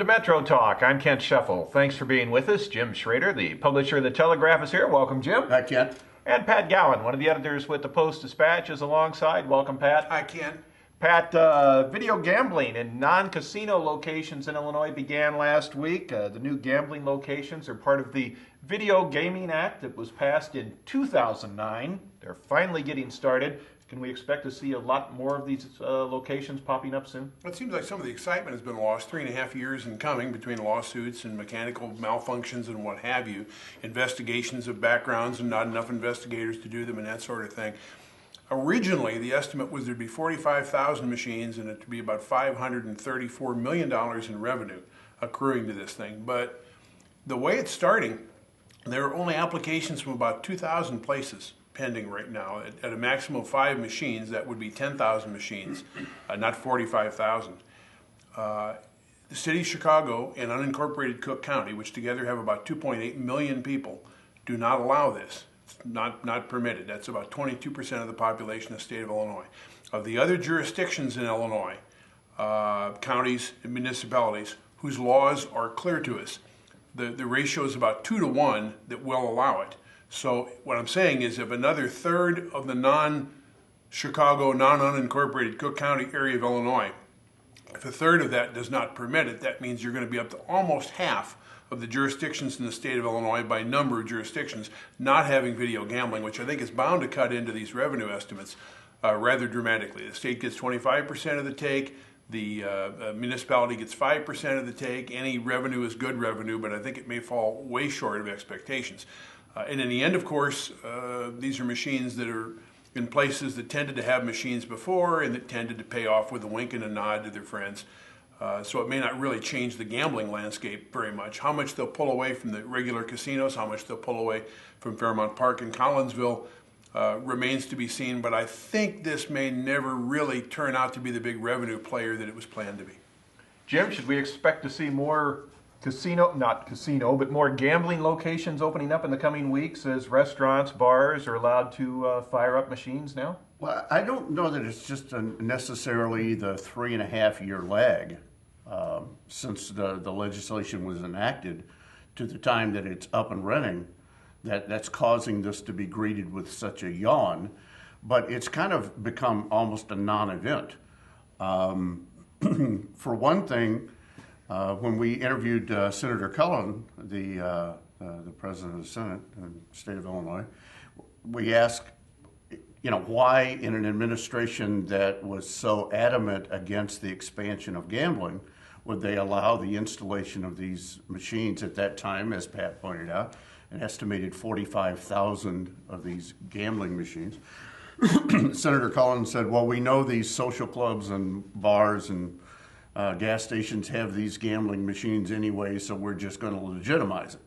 to Metro Talk. I'm Kent Shuffle. Thanks for being with us. Jim Schrader, the publisher of the Telegraph, is here. Welcome, Jim. Hi, Kent. And Pat Gowan, one of the editors with the Post-Dispatch, is alongside. Welcome, Pat. Hi, Kent. Pat, video gambling in non-casino locations in Illinois began last week. The new gambling locations are part of the Video Gaming Act that was passed in 2009. They're finally getting started. Can we expect to see a lot more of these locations popping up soon? It seems like some of the excitement has been lost. 3.5 years in coming between lawsuits and mechanical malfunctions and what have you, investigations of backgrounds and not enough investigators to do them and that sort of thing. Originally, the estimate was there'd be 45,000 machines and it'd be about $534 million in revenue accruing to this thing. But the way it's starting, there are only applications from about 2,000 places pending right now. At a maximum of 5 machines, that would be 10,000 machines, not 45,000. The city of Chicago and unincorporated Cook County, which together have about 2.8 million people, do not allow this. It's not permitted. That's about 22% of the population of the state of Illinois. Of the other jurisdictions in Illinois, counties and municipalities whose laws are clear to us, the ratio is about 2 to 1 that will allow it. So what I'm saying is if another third of the non-Chicago, non-unincorporated Cook County area of Illinois, if a third of that does not permit it, that means you're going to be up to almost half of the jurisdictions in the state of Illinois by number of jurisdictions not having video gambling, which I think is bound to cut into these revenue estimates rather dramatically. The state gets 25% of the take. The municipality gets 5% of the take. Any revenue is good revenue, but I think it may fall way short of expectations. And in the end, of course, these are machines that are in places that tended to have machines before and that tended to pay off with a wink and a nod to their friends. So it may not really change the gambling landscape very much. How much they'll pull away from the regular casinos, how much they'll pull away from Fairmount Park and Collinsville remains to be seen. But I think this may never really turn out to be the big revenue player that it was planned to be. Jim, should we expect to see more but more gambling locations opening up in the coming weeks as restaurants, bars are allowed to fire up machines now? Well, I don't know that it's just necessarily the 3.5-year lag since the legislation was enacted to the time that it's up and running that's causing this to be greeted with such a yawn. But it's kind of become almost a non-event. For one thing, when we interviewed Senator Cullen, the president of the Senate in the state of Illinois, we asked, why in an administration that was so adamant against the expansion of gambling would they allow the installation of these machines at that time, as Pat pointed out, an estimated 45,000 of these gambling machines. Senator Cullen said, well, we know these social clubs and bars and gas stations have these gambling machines anyway, so we're just going to legitimize it.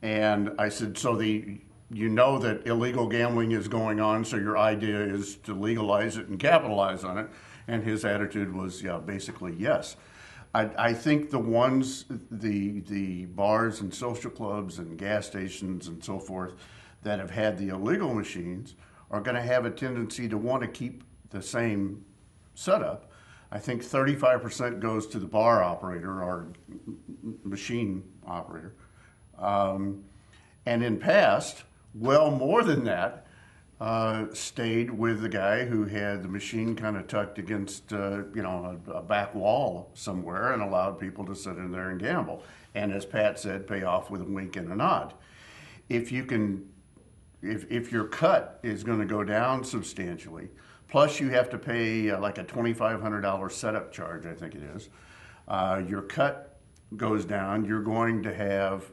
And I said, so you know that illegal gambling is going on, so your idea is to legalize it and capitalize on it. And his attitude was, basically yes. I think the bars and social clubs and gas stations and so forth that have had the illegal machines are going to have a tendency to want to keep the same setup. I think 35% goes to the bar operator or machine operator. And in past, well more than that stayed with the guy who had the machine kind of tucked against a back wall somewhere and allowed people to sit in there and gamble. And as Pat said, pay off with a wink and a nod. If your cut is going to go down substantially, plus you have to pay like a $2,500 setup charge, I think it is. Your cut goes down. You're going to have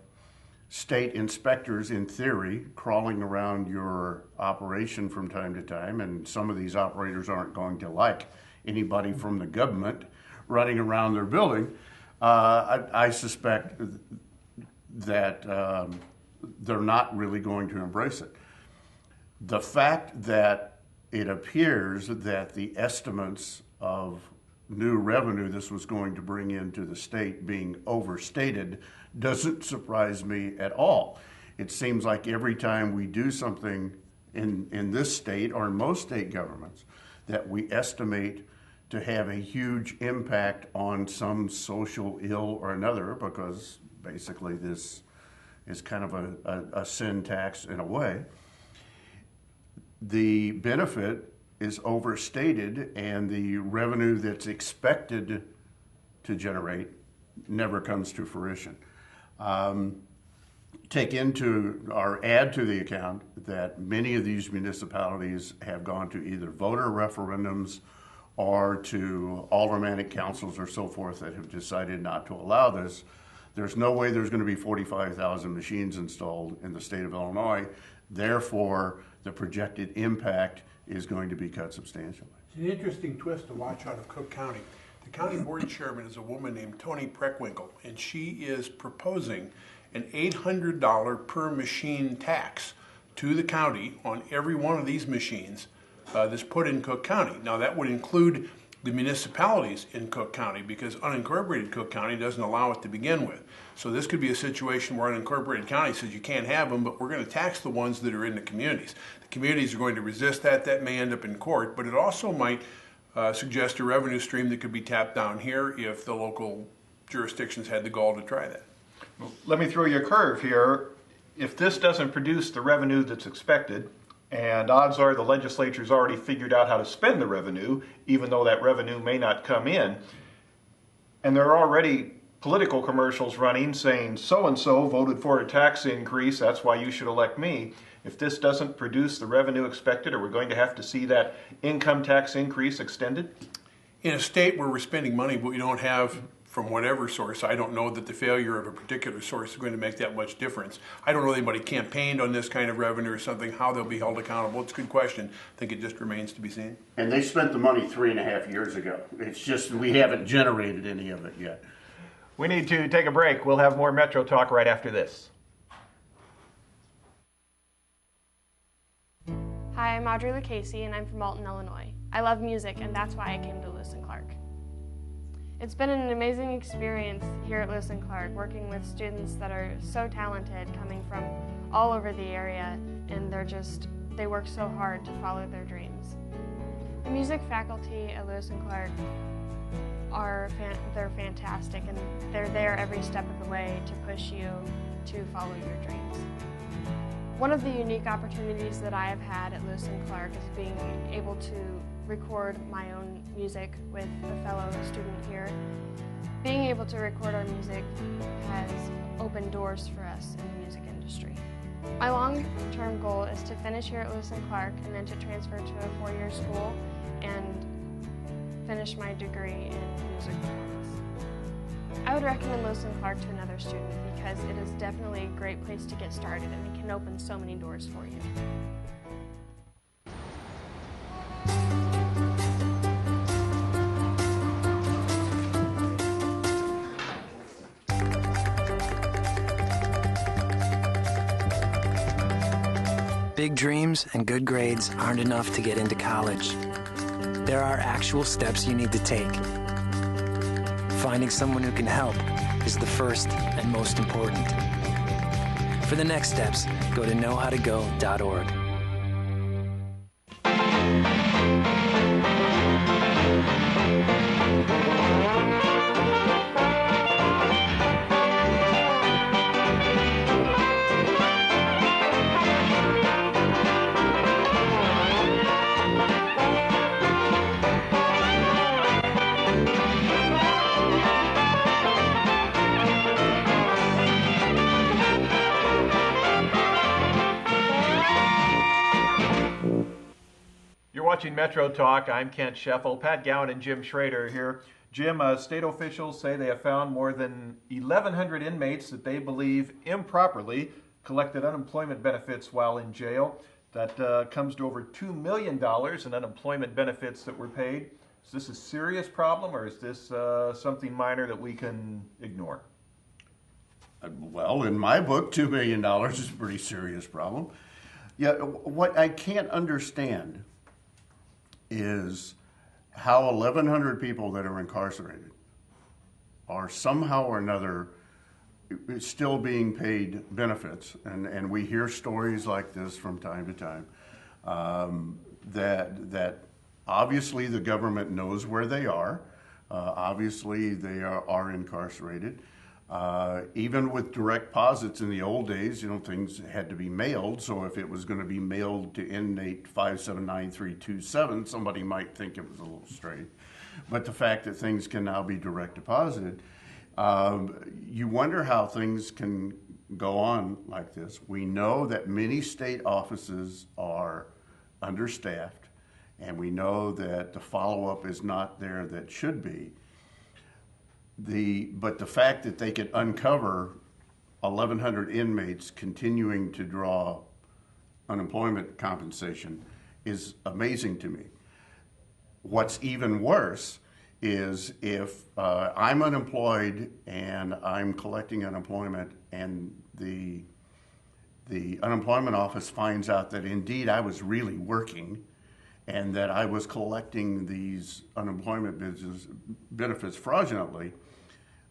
state inspectors, in theory, crawling around your operation from time to time, and some of these operators aren't going to like anybody from the government running around their building. I suspect that they're not really going to embrace it. The fact that it appears that the estimates of new revenue this was going to bring into the state being overstated doesn't surprise me at all. It seems like every time we do something in this state or in most state governments that we estimate to have a huge impact on some social ill or another, because basically this is kind of a sin tax in a way. The benefit is overstated, and the revenue that's expected to generate never comes to fruition. Take into or add to the account that many of these municipalities have gone to either voter referendums or to aldermanic councils or so forth that have decided not to allow this. There's no way there's going to be 45,000 machines installed in the state of Illinois. Therefore, the projected impact is going to be cut substantially. It's an interesting twist to watch out of Cook County. The county board chairman is a woman named Toni Preckwinkle, and she is proposing an $800 per machine tax to the county on every one of these machines that's put in Cook County. Now that would include the municipalities in Cook County, because unincorporated Cook County doesn't allow it to begin with. So this could be a situation where unincorporated county says you can't have them, but we're going to tax the ones that are in the communities. The communities are going to resist that. That may end up in court, but it also might suggest a revenue stream that could be tapped down here if the local jurisdictions had the gall to try that. Well, let me throw you a curve here. If this doesn't produce the revenue that's expected, and odds are the legislature's already figured out how to spend the revenue, even though that revenue may not come in, and there are already political commercials running saying so-and-so voted for a tax increase, that's why you should elect me. If this doesn't produce the revenue expected, are we going to have to see that income tax increase extended? In a state where we're spending money but we don't have from whatever source, I don't know that the failure of a particular source is going to make that much difference. I don't know anybody campaigned on this kind of revenue or something, how they'll be held accountable. It's a good question. I think it just remains to be seen. And they spent the money 3.5 years ago. It's just we haven't generated any of it yet. We need to take a break. We'll have more Metro Talk right after this. Hi, I'm Audrey Lucchese, and I'm from Alton, Illinois. I love music, and that's why I came to Lewis & Clark. It's been an amazing experience here at Lewis & Clark, working with students that are so talented, coming from all over the area, and they work so hard to follow their dreams. The music faculty at Lewis & Clark they're fantastic, and they're there every step of the way to push you to follow your dreams. One of the unique opportunities that I have had at Lewis & Clark is being able to record my own music with a fellow student here. Being able to record our music has opened doors for us in the music industry. My long-term goal is to finish here at Lewis & Clark and then to transfer to a four-year school and finish my degree in music performance. I would recommend Lewis & Clark to another student because it is definitely a great place to get started and it can open so many doors for you. Big dreams and good grades aren't enough to get into college. There are actual steps you need to take. Finding someone who can help is the first and most important. For the next steps, go to knowhowtogo.org. Watching Metro Talk, I'm Kent Scheffel. Pat Gowan and Jim Schrader here. Jim, state officials say they have found more than 1,100 inmates that they believe improperly collected unemployment benefits while in jail. That comes to over $2 million in unemployment benefits that were paid. Is this a serious problem, or is this something minor that we can ignore? Well, in my book, $2 million is a pretty serious problem. Yeah, what I can't understand is how 1,100 people that are incarcerated are somehow or another still being paid benefits. And we hear stories like this from time to time, that Obviously, the government knows where they are. Obviously, they are incarcerated. Even with direct posits in the old days, things had to be mailed. So if it was going to be mailed to inmate 579-327, somebody might think it was a little strange. But the fact that things can now be direct deposited, you wonder how things can go on like this. We know that many state offices are understaffed, and we know that the follow-up is not there that should be. But the fact that they could uncover 1,100 inmates continuing to draw unemployment compensation is amazing to me. What's even worse is if I'm unemployed and I'm collecting unemployment, and the unemployment office finds out that indeed I was really working and that I was collecting these unemployment benefits fraudulently,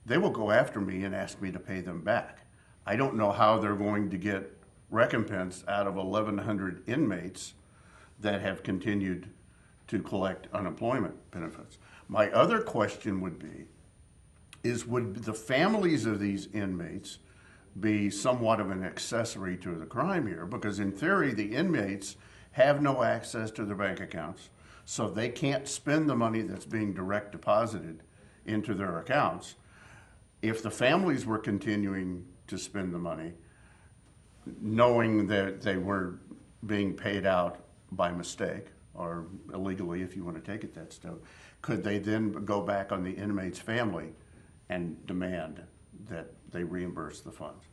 they will go after me and ask me to pay them back. I don't know how they're going to get recompense out of 1,100 inmates that have continued to collect unemployment benefits. My other question would be, would the families of these inmates be somewhat of an accessory to the crime here? Because in theory, the inmates have no access to their bank accounts, so they can't spend the money that's being direct deposited into their accounts. If the families were continuing to spend the money, knowing that they were being paid out by mistake or illegally, if you want to take it that step, could they then go back on the inmate's family and demand that they reimburse the funds?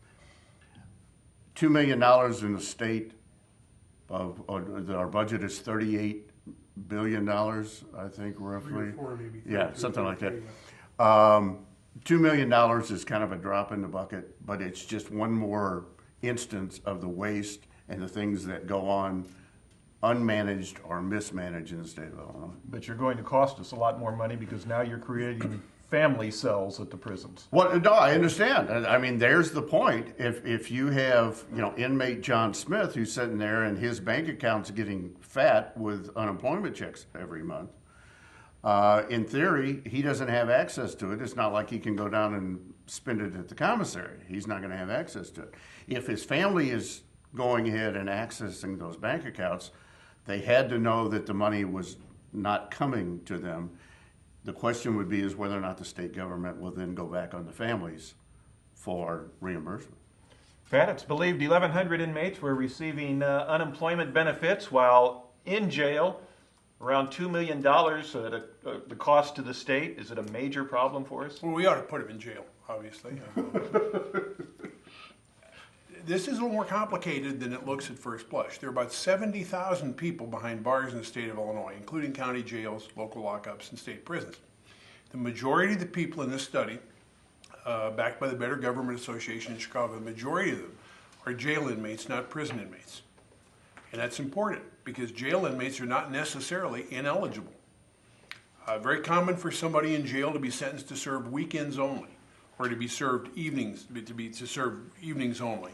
$2 million in the state our budget is $38 billion, I think, roughly. 3 or 4 maybe. Yeah, something like that. $2 million is kind of a drop in the bucket, but it's just one more instance of the waste and the things that go on unmanaged or mismanaged in the state of Illinois. But you're going to cost us a lot more money because now you're creating family cells at the prisons. Well, no, I understand. I mean, there's the point. If you have, inmate John Smith who's sitting there and his bank account's getting fat with unemployment checks every month, in theory, he doesn't have access to it. It's not like he can go down and spend it at the commissary. He's not going to have access to it. If his family is going ahead and accessing those bank accounts, they had to know that the money was not coming to them. The question would be is whether or not the state government will then go back on the families for reimbursement. Pat, it's believed 1,100 inmates were receiving unemployment benefits while in jail. Around $2 million, the cost to the state. Is it a major problem for us? Well, we ought to put them in jail, obviously. This is a little more complicated than it looks at first blush. There are about 70,000 people behind bars in the state of Illinois, including county jails, local lockups, and state prisons. The majority of the people in this study, backed by the Better Government Association in Chicago, the majority of them are jail inmates, not prison inmates. And that's important because jail inmates are not necessarily ineligible. Very common for somebody in jail to be sentenced to serve weekends only, or to be served evenings, to serve evenings only,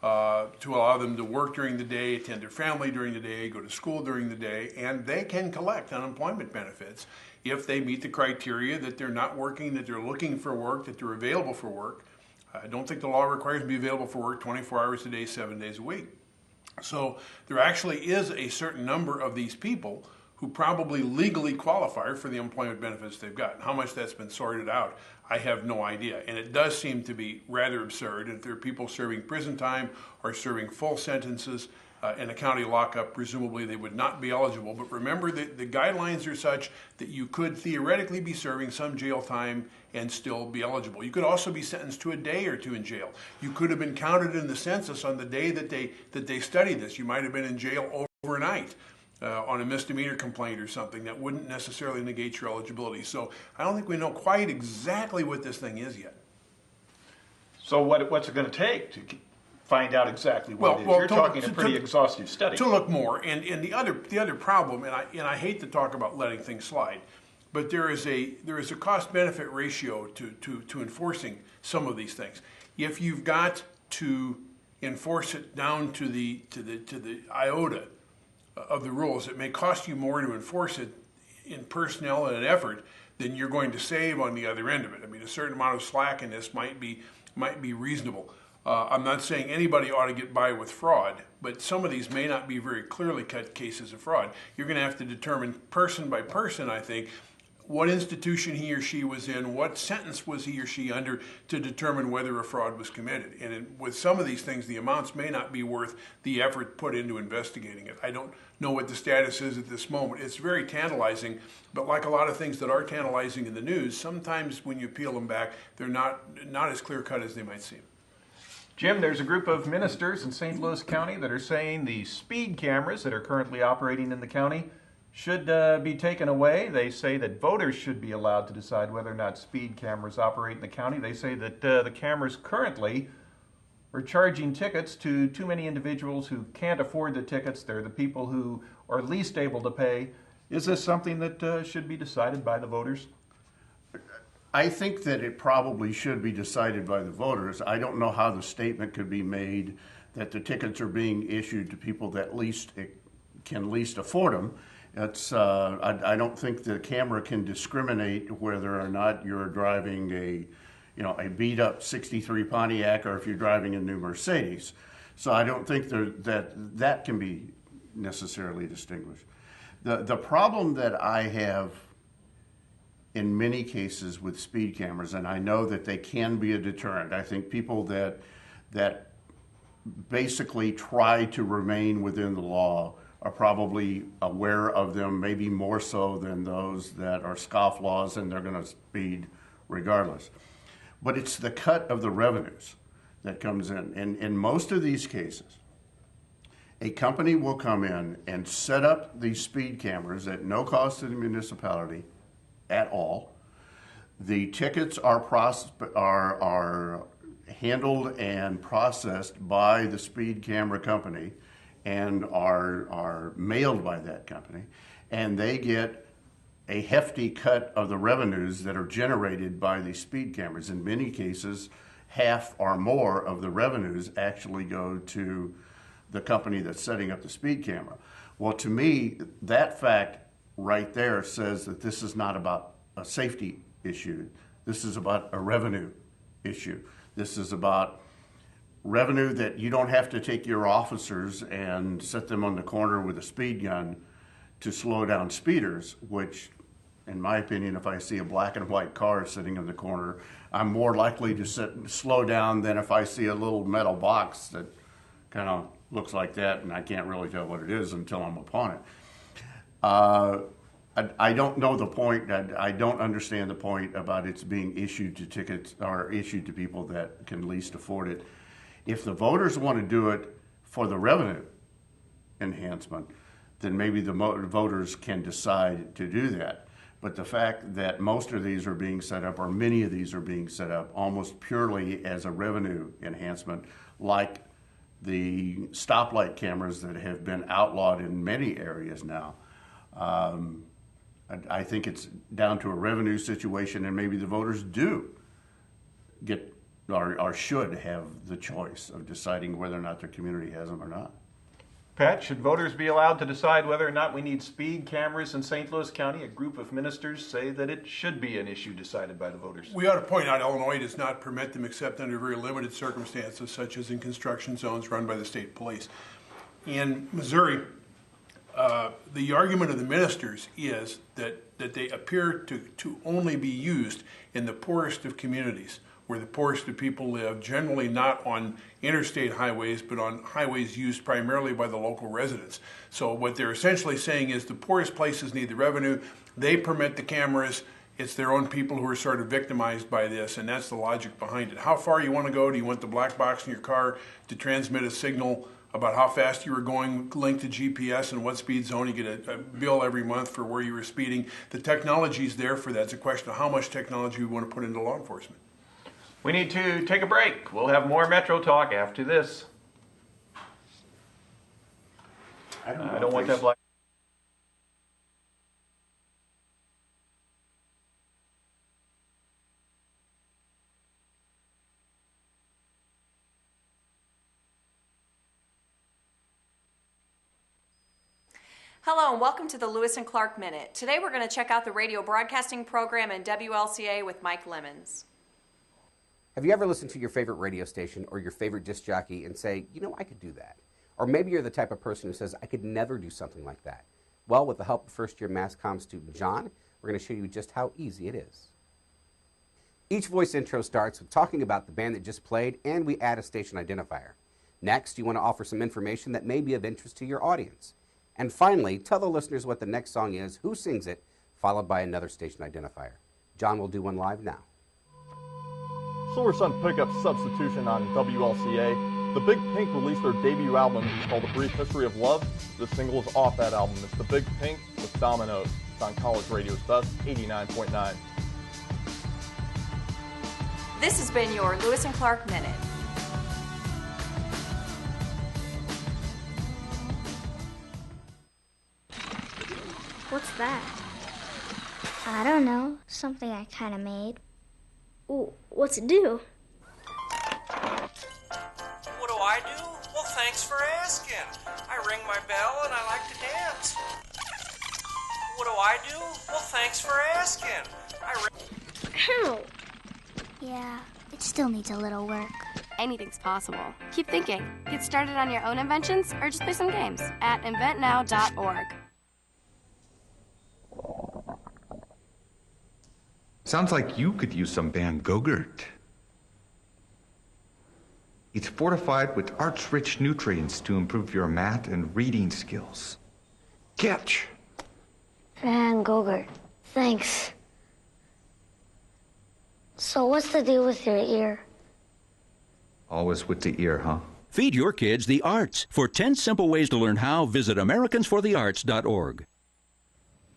to allow them to work during the day, attend their family during the day, go to school during the day, and they can collect unemployment benefits if they meet the criteria that they're not working, that they're looking for work, that they're available for work. I don't think the law requires them to be available for work 24 hours a day, 7 days a week. So there actually is a certain number of these people who probably legally qualify for the employment benefits they've got. How much that's been sorted out, I have no idea. And it does seem to be rather absurd. If there are people serving prison time or serving full sentences in a county lockup, presumably they would not be eligible. But remember that the guidelines are such that you could theoretically be serving some jail time and still be eligible. You could also be sentenced to a day or two in jail. You could have been counted in the census on the day that they studied this. You might have been in jail overnight. On a misdemeanor complaint or something that wouldn't necessarily negate your eligibility. So I don't think we know quite exactly what this thing is yet. So what's it going to take to find out exactly what it is? You're talking a pretty exhaustive study. To look more, and the other problem, and I hate to talk about letting things slide, but there is a cost-benefit ratio to enforcing some of these things. If you've got to enforce it down to the iota of the rules, it may cost you more to enforce it in personnel and an effort, then you're going to save on the other end of it. I mean, a certain amount of slack in this might be reasonable. I'm not saying anybody ought to get by with fraud, but some of these may not be very clearly cut cases of fraud. You're going to have to determine person by person, I think, what institution he or she was in, what sentence was he or she under, to determine whether a fraud was committed. And with some of these things, the amounts may not be worth the effort put into investigating it. I don't know what the status is at this moment. It's very tantalizing, but like a lot of things that are tantalizing in the news, sometimes when you peel them back, they're not as clear-cut as they might seem. Jim, there's a group of ministers in St. Louis County that are saying the speed cameras that are currently operating in the county should be taken away. They say that voters should be allowed to decide whether or not speed cameras operate in the county. They say that the cameras currently are charging tickets to too many individuals who can't afford the tickets. They're the people who are least able to pay. Is this something that should be decided by the voters? I think that it probably should be decided by the voters. I don't know how the statement could be made that the tickets are being issued to people that can least afford them. I don't think the camera can discriminate whether or not you're driving a beat up '63 Pontiac or if you're driving a new Mercedes. So I don't think that can be necessarily distinguished. The problem that I have in many cases with speed cameras, and I know that they can be a deterrent. I think people that basically try to remain within the law are probably aware of them, maybe more so than those that are scofflaws and they're going to speed regardless. But it's the cut of the revenues that comes in. And in most of these cases, a company will come in and set up these speed cameras at no cost to the municipality at all. The tickets are handled and processed by the speed camera company and are mailed by that company, and they get a hefty cut of the revenues that are generated by these speed cameras. In many cases, half or more of the revenues actually go to the company that's setting up the speed camera. Well, to me, that fact right there says that this is not about a safety issue. This is about a revenue issue. This is about revenue that you don't have to take your officers and set them on the corner with a speed gun to slow down speeders, which, in my opinion, if I see a black and white car sitting in the corner, I'm more likely to slow down than if I see a little metal box that kind of looks like that and I can't really tell what it is until I'm upon it. I don't know the point. I don't understand the point about it's being issued to tickets or issued to people that can least afford it. If the voters want to do it for the revenue enhancement, then maybe the voters can decide to do that. But the fact that most of these are being set up, or many of these are being set up almost purely as a revenue enhancement, like the stoplight cameras that have been outlawed in many areas now, I think it's down to a revenue situation, and maybe the voters do get or should have the choice of deciding whether or not their community has them or not. Pat, should voters be allowed to decide whether or not we need speed cameras in St. Louis County? A group of ministers say that it should be an issue decided by the voters. We ought to point out Illinois does not permit them except under very limited circumstances, such as in construction zones run by the state police. In Missouri, the argument of the ministers is that they appear to only be used in the poorest of communities, where the poorest of people live, generally not on interstate highways, but on highways used primarily by the local residents. So what they're essentially saying is the poorest places need the revenue. They permit the cameras. It's their own people who are sort of victimized by this, and that's the logic behind it. How far you want to go? Do you want the black box in your car to transmit a signal about how fast you were going, linked to GPS and what speed zone? You get a bill every month for where you were speeding. The technology is there for that. It's a question of how much technology we want to put into law enforcement. We need to take a break. We'll have more Metro Talk after this. I don't want that black. Hello and welcome to the Lewis and Clark Minute. Today we're going to check out the radio broadcasting program in WLCA with Mike Lemons. Have you ever listened to your favorite radio station or your favorite disc jockey and say, you know, I could do that? Or maybe you're the type of person who says, I could never do something like that. Well, with the help of first-year mass comm student John, we're going to show you just how easy it is. Each voice intro starts with talking about the band that just played, and we add a station identifier. Next, you want to offer some information that may be of interest to your audience. And finally, tell the listeners what the next song is, who sings it, followed by another station identifier. John will do one live now. Silver Sun Pickup substitution on WLCA. The Big Pink released their debut album called A Brief History of Love. This single is off that album. It's The Big Pink with Dominoes. It's on College Radio's Best 89.9. This has been your Lewis and Clark Minute. What's that? I don't know. Something I kind of made. Ooh, what's it do? What do I do? Well, thanks for asking. I ring my bell and I like to dance. What do I do? Well, thanks for asking. Ow! Yeah, it still needs a little work. Anything's possible. Keep thinking. Get started on your own inventions or just play some games at inventnow.org. Sounds like you could use some Van Gogurt. It's fortified with arts-rich nutrients to improve your math and reading skills. Catch! Van Gogurt. Thanks. So what's the deal with your ear? Always with the ear, huh? Feed your kids the arts. For 10 simple ways to learn how, visit AmericansForTheArts.org.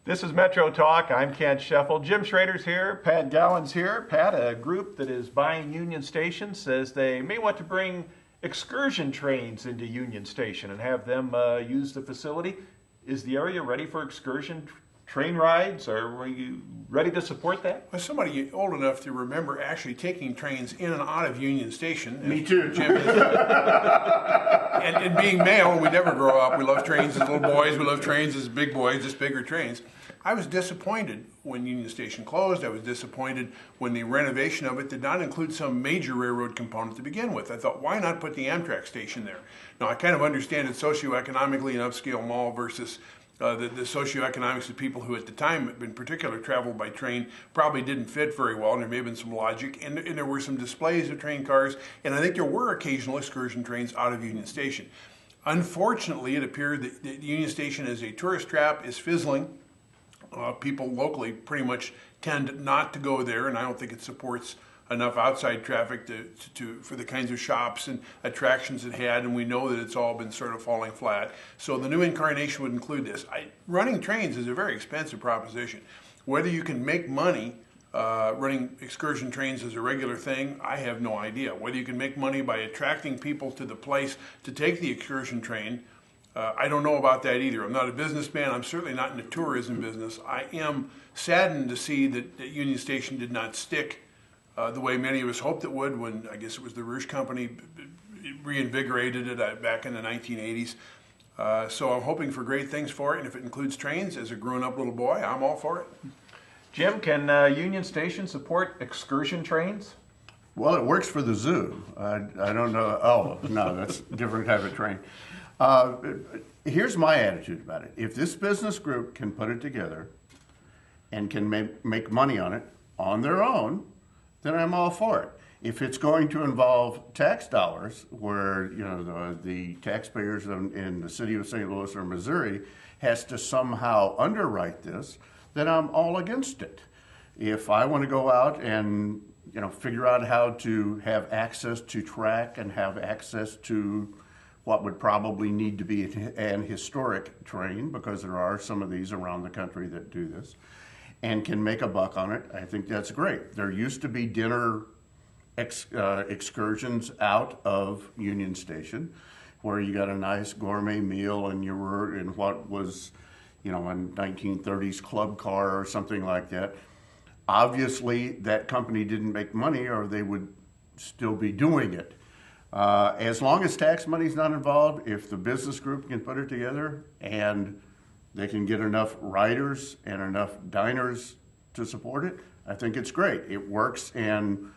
This is Metro Talk. I'm Kent Scheffel. Jim Schrader's here. Pat Gowan's here. Pat, a group that is buying Union Station, says they may want to bring excursion trains into Union Station and have them use the facility. Is the area ready for excursion train rides? Are you ready to support that? Well, somebody old enough to remember actually taking trains in and out of Union Station. Me too. Jim is. And being male, we never grow up. We love trains as little boys. We love trains as big boys, just bigger trains. I was disappointed when Union Station closed. I was disappointed when the renovation of it did not include some major railroad component to begin with. I thought, why not put the Amtrak station there? Now, I kind of understand it socioeconomically an upscale mall versus the socioeconomics of people who at the time, in particular, traveled by train, probably didn't fit very well, and there may have been some logic, and there were some displays of train cars, and I think there were occasional excursion trains out of Union Station. Unfortunately, it appeared that the Union Station as a tourist trap is fizzling. People locally pretty much tend not to go there, and I don't think it supports enough outside traffic for the kinds of shops and attractions it had, and we know that it's all been sort of falling flat. So the new incarnation would include this. Running trains is a very expensive proposition. Whether you can make money running excursion trains as a regular thing, I have no idea. Whether you can make money by attracting people to the place to take the excursion train, I don't know about that either. I'm not a businessman. I'm certainly not in the tourism business. I am saddened to see that Union Station did not stick the way many of us hoped it would when, I guess it was the Rouge Company reinvigorated it back in the 1980s. So I'm hoping for great things for it, and if it includes trains, as a grown-up little boy, I'm all for it. Jim, can Union Station support excursion trains? Well, it works for the zoo. I don't know. Oh, no, that's a different type of train. Here's my attitude about it. If this business group can put it together and can make money on it on their own, then I'm all for it. If it's going to involve tax dollars, where the taxpayers in the city of St. Louis or Missouri has to somehow underwrite this, then I'm all against it. If I want to go out and figure out how to have access to track and have access to what would probably need to be an historic train, because there are some of these around the country that do this, and can make a buck on it, I think that's great. There used to be dinner excursions out of Union Station, where you got a nice gourmet meal and you were in what was, a 1930s club car or something like that. Obviously, that company didn't make money, or they would still be doing it. As long as tax money's not involved, if the business group can put it together and they can get enough riders and enough diners to support it, I think it's great. It works in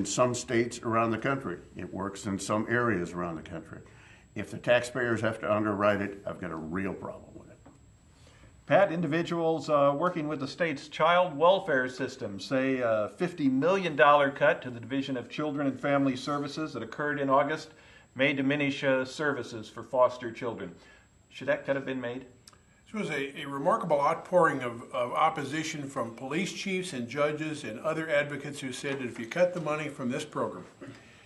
some states around the country. It works in some areas around the country. If the taxpayers have to underwrite it, I've got a real problem with it. Pat, individuals working with the state's child welfare system say a $50 million cut to the Division of Children and Family Services that occurred in August may diminish services for foster children. Should that cut have been made? This was a remarkable outpouring of opposition from police chiefs and judges and other advocates who said that if you cut the money from this program,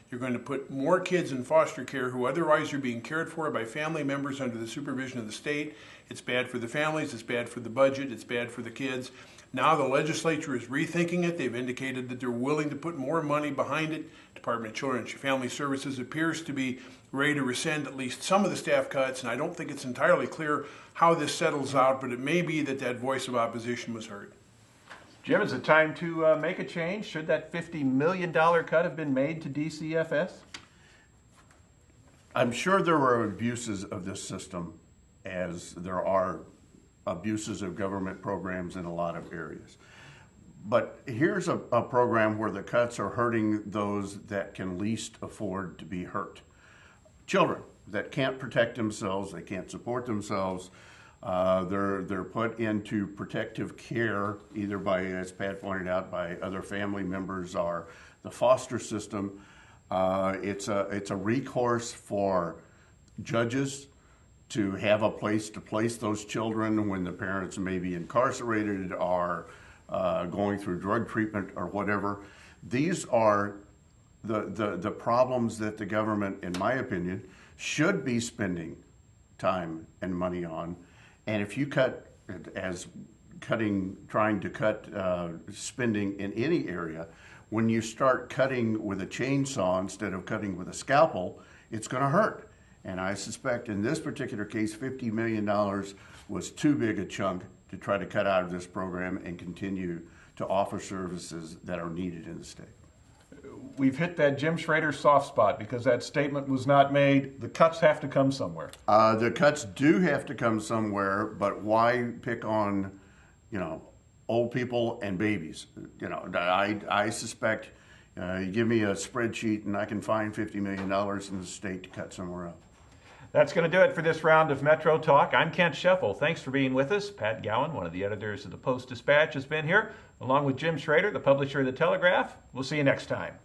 you're going to put more kids in foster care who otherwise are being cared for by family members under the supervision of the state. It's bad for the families, it's bad for the budget, it's bad for the kids. Now the legislature is rethinking it. They've indicated that they're willing to put more money behind it. Department of Children and Family Services appears to be ready to rescind at least some of the staff cuts, and I don't think it's entirely clear how this settles out, but it may be that that voice of opposition was heard. Jim, is it time to make a change? Should that $50 million cut have been made to DCFS? I'm sure there were abuses of this system, as there are abuses of government programs in a lot of areas. But here's a program where the cuts are hurting those that can least afford to be hurt. Children that can't protect themselves, they can't support themselves. They're put into protective care, either by, as Pat pointed out, by other family members or the foster system. It's a recourse for judges to have a place to place those children when the parents may be incarcerated or going through drug treatment or whatever. These are the problems that the government, in my opinion, should be spending time and money on. And if you cut, trying to cut spending in any area, when you start cutting with a chainsaw instead of cutting with a scalpel, it's going to hurt. And I suspect in this particular case, $50 million was too big a chunk to try to cut out of this program and continue to offer services that are needed in the state. We've hit that Jim Schrader soft spot because that statement was not made. The cuts have to come somewhere. The cuts do have to come somewhere, but why pick on, old people and babies? I suspect you give me a spreadsheet and I can find $50 million in the state to cut somewhere else. That's going to do it for this round of Metro Talk. I'm Kent Scheffel. Thanks for being with us. Pat Gowan, one of the editors of the Post-Dispatch, has been here, along with Jim Schrader, the publisher of the Telegraph. We'll see you next time.